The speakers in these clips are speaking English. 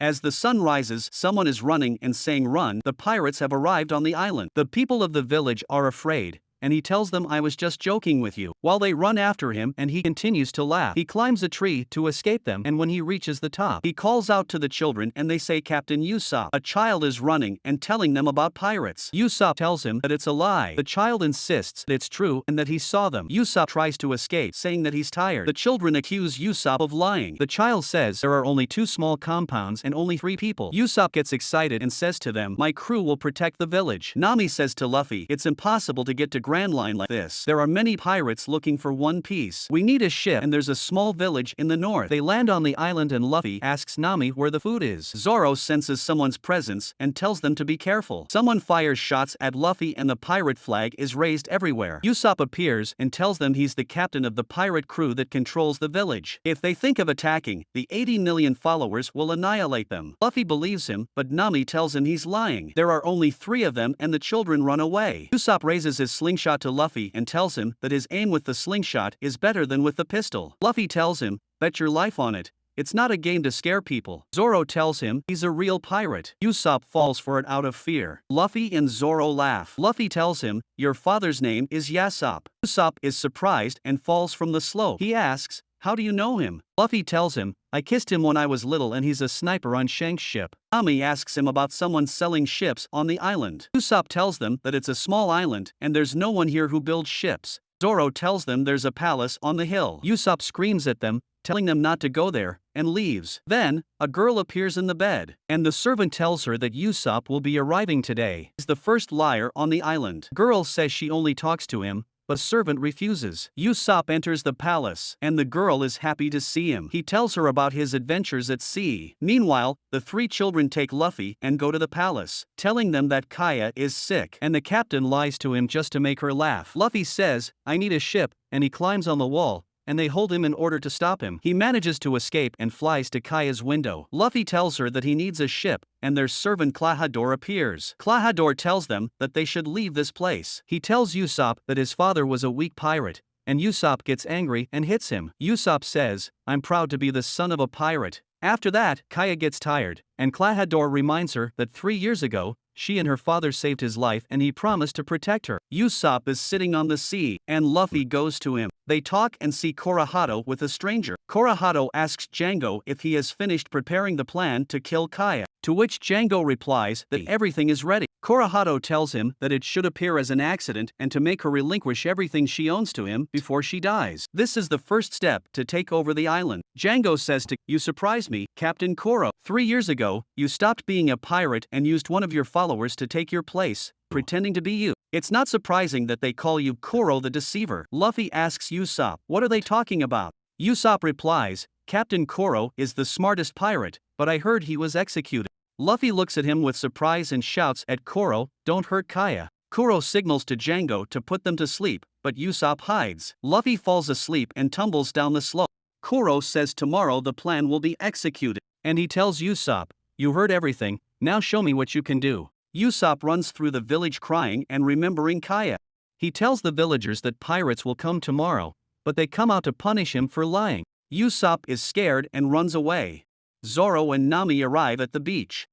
As the sun rises, someone is running and saying run, the pirates have arrived on the island. The people of the village are afraid, and he tells them I was just joking with you. While they run after him and he continues to laugh. He climbs a tree to escape them, and when he reaches the top, he calls out to the children and they say Captain Usopp. A child is running and telling them about pirates. Usopp tells him that it's a lie. The child insists that it's true and that he saw them. Usopp tries to escape, saying that he's tired. The children accuse Usopp of lying. The child says there are only 2 small compounds and only 3 people. Usopp gets excited and says to them, my crew will protect the village. Nami says to Luffy, it's impossible to get to Grand Line like this. There are many pirates looking for one piece. We need a ship and there's a small village in the north. They land on the island and Luffy asks Nami where the food is. Zoro senses someone's presence and tells them to be careful. Someone fires shots at Luffy and the pirate flag is raised everywhere. Usopp appears and tells them he's the captain of the pirate crew that controls the village. If they think of attacking, the 80 million followers will annihilate them. Luffy believes him, but Nami tells him he's lying. There are only 3 of them and the children run away. Usopp raises his slingshot to Luffy and tells him that his aim with the slingshot is better than with the pistol. Luffy tells him, bet your life on it. It's not a game to scare people. Zoro tells him he's a real pirate. Usopp falls for it out of fear. Luffy and Zoro laugh. Luffy tells him, your father's name is Yasopp. Usopp is surprised and falls from the slope. He asks, how do you know him? Luffy tells him, I kissed him when I was little and he's a sniper on Shank's ship. Nami asks him about someone selling ships on the island. Usopp tells them that it's a small island and there's no one here who builds ships. Zoro tells them there's a palace on the hill. Usopp screams at them, telling them not to go there, and leaves. Then, a girl appears in the bed, and the servant tells her that Usopp will be arriving today. He's the first liar on the island. Girl says she only talks to him, but servant refuses. Usopp enters the palace, and the girl is happy to see him. He tells her about his adventures at sea. Meanwhile, the 3 children take Luffy and go to the palace, telling them that Kaya is sick, and the captain lies to him just to make her laugh. Luffy says, I need a ship, and he climbs on the wall, and they hold him in order to stop him. He manages to escape and flies to Kaya's window. Luffy tells her that he needs a ship, and their servant Klahadore appears. Klahadore tells them that they should leave this place. He tells Usopp that his father was a weak pirate, and Usopp gets angry and hits him. Usopp says, I'm proud to be the son of a pirate. After that, Kaya gets tired, and Klahadore reminds her that 3 years ago, she and her father saved his life and he promised to protect her. Usopp is sitting on the sea, and Luffy goes to him. They talk and see Kurohito with a stranger. Kurohito asks Django if he has finished preparing the plan to kill Kaya, to which Django replies that everything is ready. Kurohito tells him that it should appear as an accident and to make her relinquish everything she owns to him before she dies. This is the first step to take over the island. Django says to, you surprised me, Captain Kuro. 3 years ago, you stopped being a pirate and used one of your followers to take your place, pretending to be you. It's not surprising that they call you Kuro the Deceiver. Luffy asks Usopp, what are they talking about? Usopp replies, Captain Kuro is the smartest pirate, but I heard he was executed. Luffy looks at him with surprise and shouts at Kuro, don't hurt Kaya. Kuro signals to Django to put them to sleep, but Usopp hides. Luffy falls asleep and tumbles down the slope. Kuro says tomorrow the plan will be executed, and he tells Usopp, you heard everything, now show me what you can do. Usopp runs through the village crying and remembering Kaya. He tells the villagers that pirates will come tomorrow, but they come out to punish him for lying. Usopp is scared and runs away. Zoro and Nami arrive at the beach.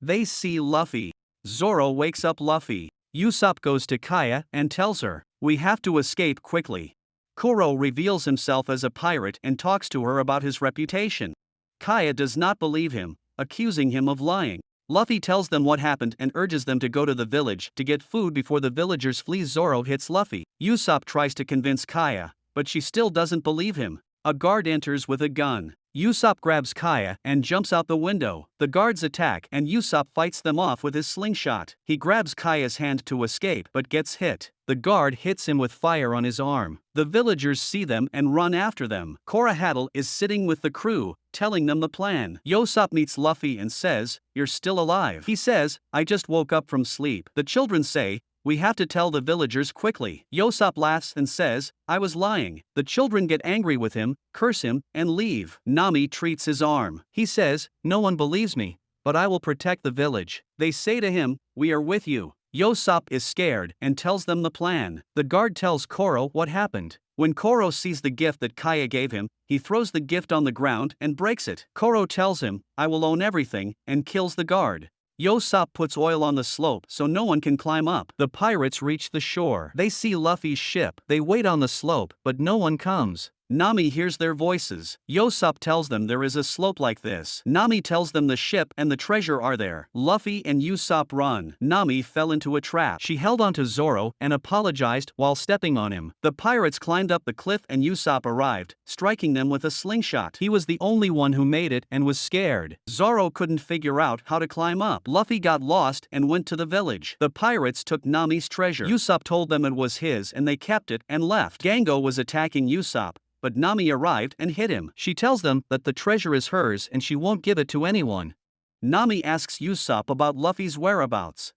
They see Luffy. Zoro wakes up Luffy. Usopp goes to Kaya and tells her, we have to escape quickly. Kuro reveals himself as a pirate and talks to her about his reputation. Kaya does not believe him, accusing him of lying. Luffy tells them what happened and urges them to go to the village to get food before the villagers flee. Zoro hits Luffy. Usopp tries to convince Kaya, but she still doesn't believe him. A guard enters with a gun. Usopp grabs Kaya and jumps out the window. The guards attack and Usopp fights them off with his slingshot. He grabs Kaya's hand to escape but gets hit. The guard hits him with fire on his arm. The villagers see them and run after them. Kurohito is sitting with the crew, telling them the plan. Usopp meets Luffy and says, you're still alive. He says, I just woke up from sleep. The children say, we have to tell the villagers quickly. Usopp laughs and says, I was lying. The children get angry with him, curse him, and leave. Nami treats his arm. He says, no one believes me, but I will protect the village. They say to him, we are with you. Usopp is scared and tells them the plan. The guard tells Kuro what happened. When Kuro sees the gift that Kaya gave him, he throws the gift on the ground and breaks it. Kuro tells him, "I will own everything," and kills the guard. Usopp puts oil on the slope so no one can climb up. The pirates reach the shore. They see Luffy's ship. They wait on the slope, but no one comes. Nami hears their voices. Usopp tells them there is a slope like this. Nami tells them the ship and the treasure are there. Luffy and Usopp run. Nami fell into a trap. She held onto Zoro and apologized while stepping on him. The pirates climbed up the cliff and Usopp arrived, striking them with a slingshot. He was the only one who made it and was scared. Zoro couldn't figure out how to climb up. Luffy got lost and went to the village. The pirates took Nami's treasure. Usopp told them it was his and they kept it and left. Gango was attacking Usopp, but Nami arrived and hit him. She tells them that the treasure is hers and she won't give it to anyone. Nami asks Usopp about Luffy's whereabouts.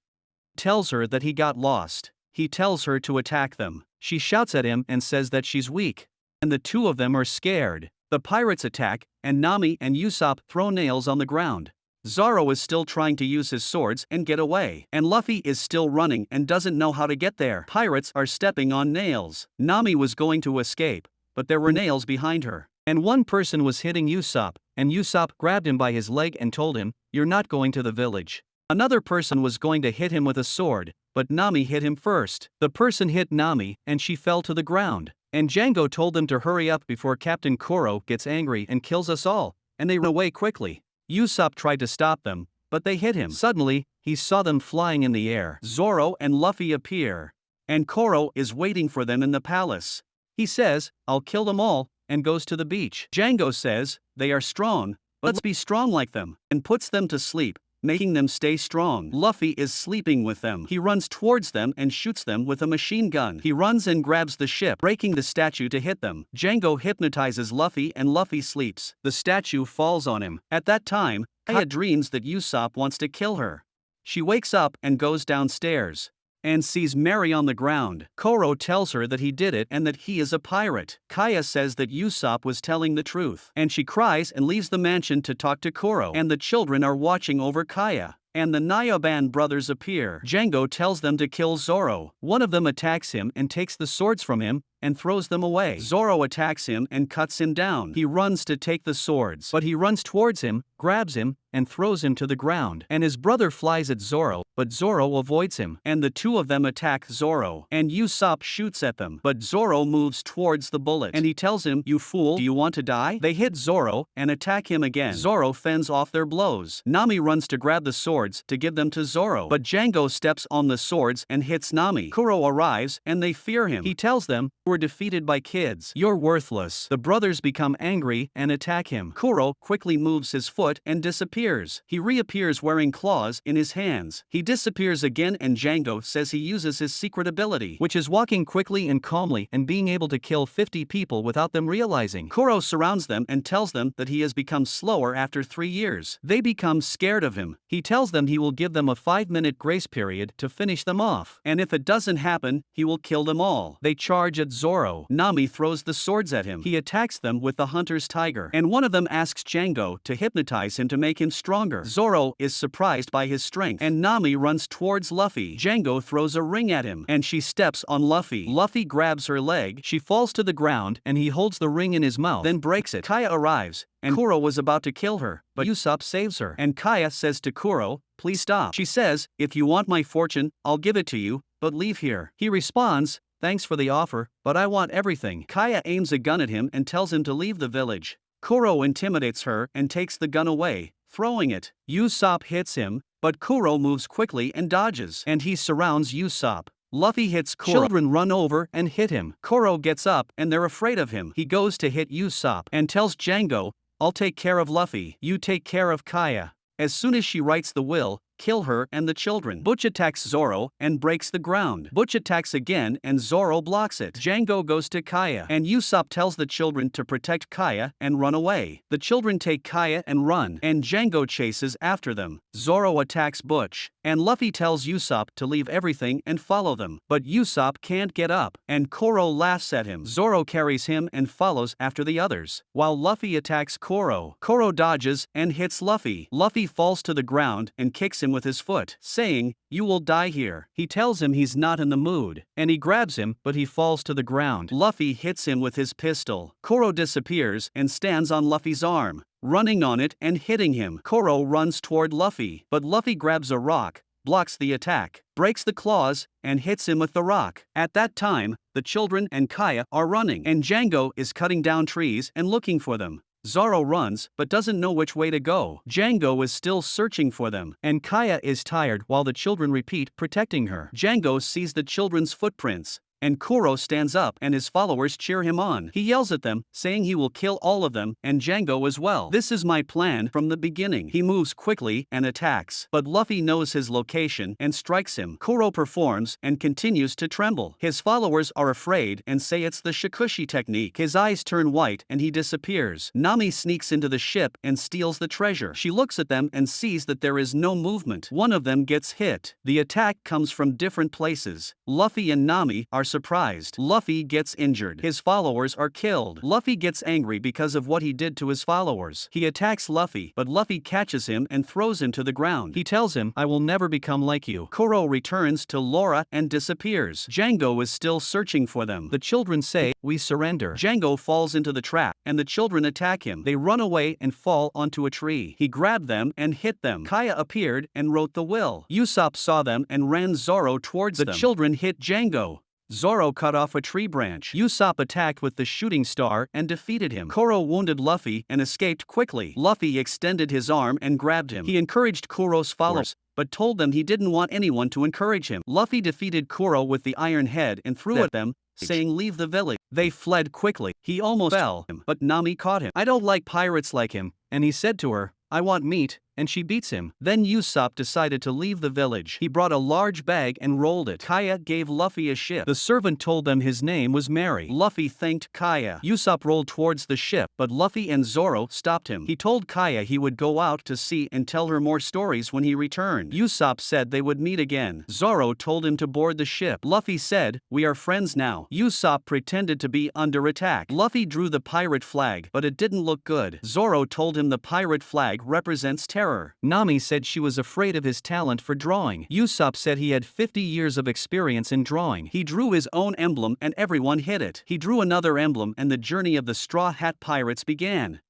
Tells her that he got lost. He tells her to attack them. She shouts at him and says that she's weak. And the two of them are scared. The pirates attack, and Nami and Usopp throw nails on the ground. Zoro is still trying to use his swords and get away. And Luffy is still running and doesn't know how to get there. Pirates are stepping on nails. Nami was going to escape, but there were nails behind her. And one person was hitting Usopp, and Usopp grabbed him by his leg and told him, "You're not going to the village." Another person was going to hit him with a sword, but Nami hit him first. The person hit Nami, and she fell to the ground. And Django told them to hurry up before Captain Kuro gets angry and kills us all, and they ran away quickly. Usopp tried to stop them, but they hit him. Suddenly, he saw them flying in the air. Zoro and Luffy appear, and Kuro is waiting for them in the palace. He says, "I'll kill them all," and goes to the beach. Django says, "They are strong, but let's be strong like them," and puts them to sleep, making them stay strong. Luffy is sleeping with them. He runs towards them and shoots them with a machine gun. He runs and grabs the ship, breaking the statue to hit them. Django hypnotizes Luffy and Luffy sleeps. The statue falls on him. At that time, Kaya dreams that Usopp wants to kill her. She wakes up and goes downstairs and sees Mary on the ground. Kuro tells her that he did it and that he is a pirate. Kaya says that Usopp was telling the truth, and she cries and leaves the mansion to talk to Kuro. And the children are watching over Kaya. And the Nyoban brothers appear. Django tells them to kill Zoro. One of them attacks him and takes the swords from him and throws them away. Zoro attacks him and cuts him down. He runs to take the swords, but he runs towards him, grabs him, and throws him to the ground. And his brother flies at Zoro, but Zoro avoids him. And the two of them attack Zoro. And Usopp shoots at them, but Zoro moves towards the bullet. And he tells him, "You fool, do you want to die?" They hit Zoro and attack him again. Zoro fends off their blows. Nami runs to grab the swords to give them to Zoro, but Django steps on the swords and hits Nami. Kuro arrives and they fear him. He tells them, "We're defeated by kids. You're worthless." The brothers become angry and attack him. Kuro quickly moves his foot and disappears. He reappears wearing claws in his hands. He disappears again and Django says he uses his secret ability, which is walking quickly and calmly and being able to kill 50 people without them realizing. Kuro surrounds them and tells them that he has become slower after 3 years. They become scared of him. He tells them he will give them a 5-minute grace period to finish them off, and if it doesn't happen, he will kill them all. They charge at Zoro. Nami throws the swords at him. He attacks them with the hunter's tiger, and one of them asks Django to hypnotize him to make him stronger. Zoro is surprised by his strength, and Nami runs towards Luffy. Django throws a ring at him, and she steps on Luffy. Luffy grabs her leg, she falls to the ground, and he holds the ring in his mouth, then breaks it. Kaya arrives, and Kuro was about to kill her, but Usopp saves her. And Kaya says to Kuro, "Please stop." She says, "If you want my fortune, I'll give it to you, but leave here." He responds, "Thanks for the offer, but I want everything." Kaya aims a gun at him and tells him to leave the village. Kuro intimidates her and takes the gun away, throwing it. Usopp hits him, but Kuro moves quickly and dodges, and he surrounds Usopp. Luffy hits Kuro. Children run over and hit him. Kuro gets up and they're afraid of him. He goes to hit Usopp and tells Django, "I'll take care of Luffy. You take care of Kaya." As soon as she writes the will, kill her and the children. Butch attacks Zoro and breaks the ground. Butch attacks again and Zoro blocks it. Django goes to Kaya, and Usopp tells the children to protect Kaya and run away. The children take Kaya and run, and Django chases after them. Zoro attacks Butch, and Luffy tells Usopp to leave everything and follow them. But Usopp can't get up, and Kuro laughs at him. Zoro carries him and follows after the others, while Luffy attacks Kuro. Kuro dodges and hits Luffy. Luffy falls to the ground and kicks him him with his foot, saying, "You will die here." He tells him he's not in the mood, and he grabs him, but he falls to the ground. Luffy hits him with his pistol. Kuro disappears and stands on Luffy's arm, running on it and hitting him. Kuro runs toward Luffy, but Luffy grabs a rock, blocks the attack, breaks the claws, and hits him with the rock. At that time, the children and Kaya are running, and Django is cutting down trees and looking for them. Zoro runs, but doesn't know which way to go. Django is still searching for them, and Kaya is tired while the children repeat protecting her. Django sees the children's footprints, and Kuro stands up and his followers cheer him on. He yells at them, saying he will kill all of them, and Django as well. "This is my plan from the beginning." He moves quickly and attacks, but Luffy knows his location and strikes him. Kuro performs and continues to tremble. His followers are afraid and say it's the Shikushi technique. His eyes turn white and he disappears. Nami sneaks into the ship and steals the treasure. She looks at them and sees that there is no movement. One of them gets hit. The attack comes from different places. Luffy and Nami are surprised. Luffy gets injured. His followers are killed. Luffy gets angry because of what he did to his followers. He attacks Luffy, but Luffy catches him and throws him to the ground. He tells him, "I will never become like you." Kuro returns to Laura and disappears. Django is still searching for them. The children say, "We surrender." Django falls into the trap, and the children attack him. They run away and fall onto a tree. He grabbed them and hit them. Kaya appeared and wrote the will. Usopp saw them and ran Zoro towards them. The children hit Django. Zoro cut off a tree branch. Usopp attacked with the shooting star and defeated him. Kuro wounded Luffy and escaped quickly. Luffy extended his arm and grabbed him. He encouraged Kuro's followers, but told them he didn't want anyone to encourage him. Luffy defeated Kuro with the iron head and threw at them, saying, "Leave the village." They fled quickly. He almost fell, but Nami caught him. "I don't like pirates like him," and he said to her, "I want meat," and she beats him. Then Usopp decided to leave the village. He brought a large bag and rolled it. Kaya gave Luffy a ship. The servant told them his name was Mary. Luffy thanked Kaya. Usopp rolled towards the ship, but Luffy and Zoro stopped him. He told Kaya he would go out to sea and tell her more stories when he returned. Usopp said they would meet again. Zoro told him to board the ship. Luffy said, "We are friends now." Usopp pretended to be under attack. Luffy drew the pirate flag, but it didn't look good. Zoro told him the pirate flag represents terror. Nami said she was afraid of his talent for drawing. Usopp said he had 50 years of experience in drawing. He drew his own emblem and everyone hit it. He drew another emblem and the journey of the Straw Hat Pirates began.